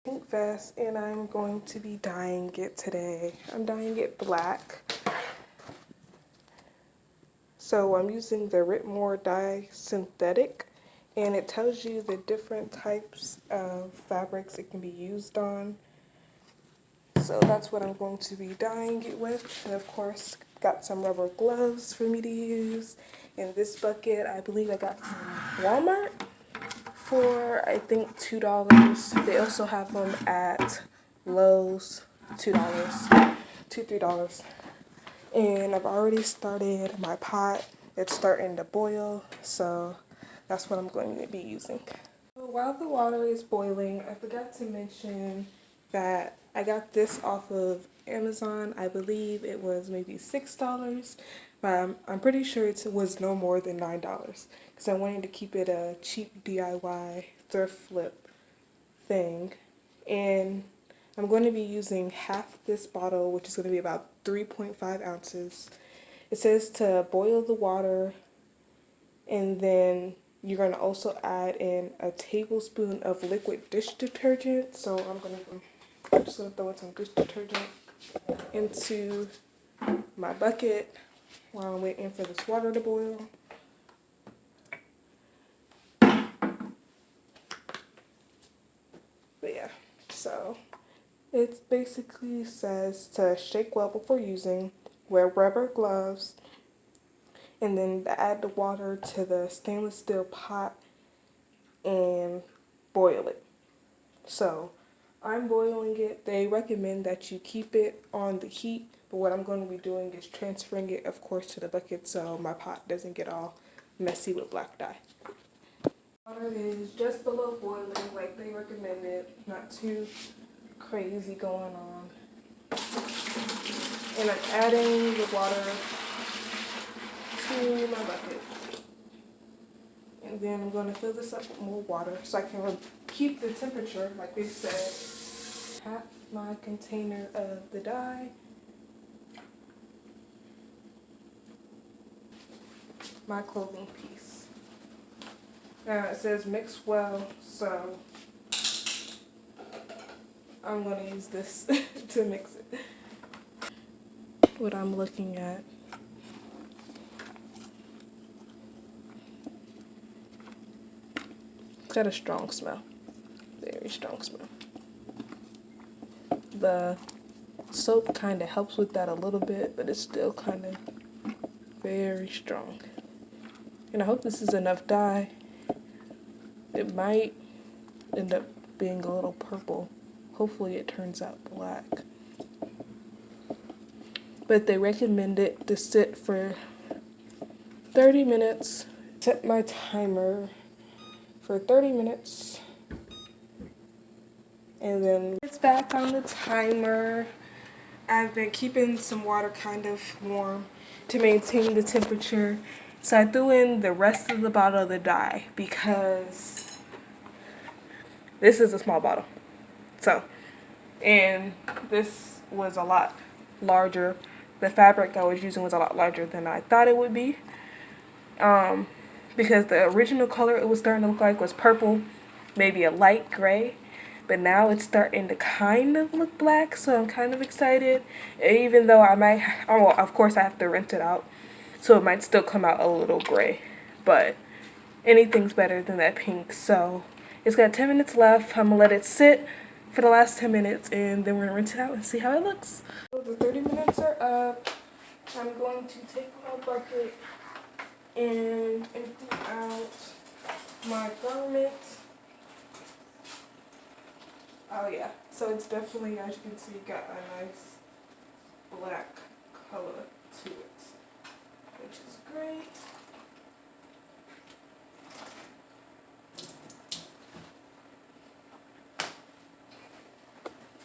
Pink vest, and I'm going to be dyeing it today. I'm dyeing it black. So I'm using the RIT More dye synthetic, and it tells you the different types of fabrics it can be used on. So that's what I'm going to be dyeing it with. And of course, got some rubber gloves for me to use. And this bucket, I believe I got from Walmart for, I think, $2. They also have them at Lowe's, $2, $2, $3. And I've already started my pot. It's starting to boil, so that's what I'm going to be using. So while the water is boiling, I forgot to mention that I got this off of Amazon. I believe it was maybe $6, but I'm pretty sure it was no more than $9 because I wanted to keep it a cheap DIY thrift flip thing. And I'm going to be using half this bottle, which is going to be about 3.5 ounces. It says to boil the water, and then you're going to also add in a tablespoon of liquid dish detergent. So I'm just going to throw in some dish detergent into my bucket while I'm waiting for this water to boil. But yeah, so it basically says to shake well before using, wear rubber gloves, and then add the water to the stainless steel pot and boil it. So I'm boiling it. They recommend that you keep it on the heat, but what I'm going to be doing is transferring it, of course, to the bucket so my pot doesn't get all messy with black dye. Water is just below boiling like they recommended, not too crazy going on. And I'm adding the water to my bucket. And then I'm going to fill this up with more water so I can keep the temperature like they said. Half my container of the dye. My clothing piece. Now it says mix well, so I'm going to use this to mix it. What I'm looking at. It's got a strong smell. Very strong smell. The soap kind of helps with that a little bit, but it's still kind of very strong. And I hope this is enough dye. It might end up being a little purple. Hopefully it turns out black. But they recommend it to sit for 30 minutes. Set my timer for 30 minutes. And then it's back on the timer. I've been keeping some water kind of warm to maintain the temperature. So I threw in the rest of the bottle of the dye because this is a small bottle. So, and this was a lot larger. The fabric I was using was a lot larger than I thought it would be. Because the original color it was starting to look like was purple, maybe a light gray. But now it's starting to kind of look black, so I'm kind of excited. Even though I might, oh, well, of course I have to rinse it out, so it might still come out a little gray. But anything's better than that pink. So it's got 10 minutes left. I'm going to let it sit for the last 10 minutes, and then we're going to rinse it out and see how it looks. So the 30 minutes are up. I'm going to take my bucket and empty out my garment. Oh yeah, so it's definitely, as you can see, got a nice black color to it, which is great.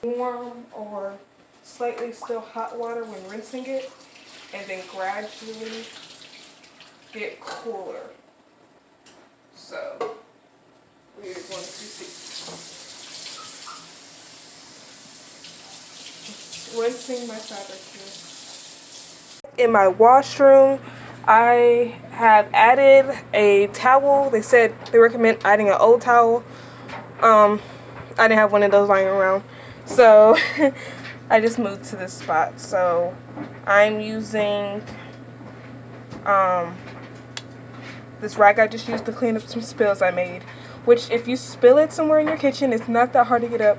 Warm or slightly still hot water when rinsing it, and then gradually get cooler. So we're going to see. Rinsing my fabric here. In my washroom, I have added a towel. They said they recommend adding an old towel. I didn't have one of those lying around. So I just moved to this spot. So I'm using this rag I just used to clean up some spills I made. Which, if you spill it somewhere in your kitchen, it's not that hard to get up.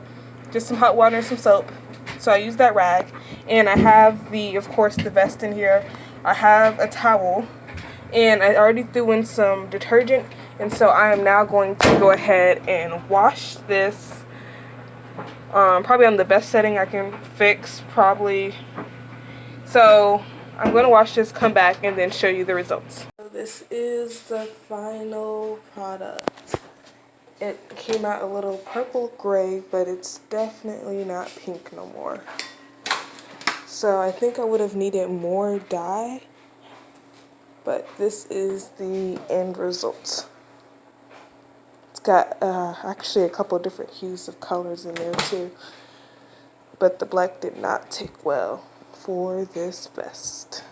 Just some hot water and some soap. So I use that rag. And I have of course, the vest in here. I have a towel. And I already threw in some detergent. And so I am now going to go ahead and wash this. Probably on the best setting I can fix, probably. So I'm going to wash this, come back, and then show you the results. So this is the final product. It came out a little purple gray, but it's definitely not pink no more. So I think I would have needed more dye, but this is the end result. It's got actually a couple different hues of colors in there too, but the black did not take well for this vest.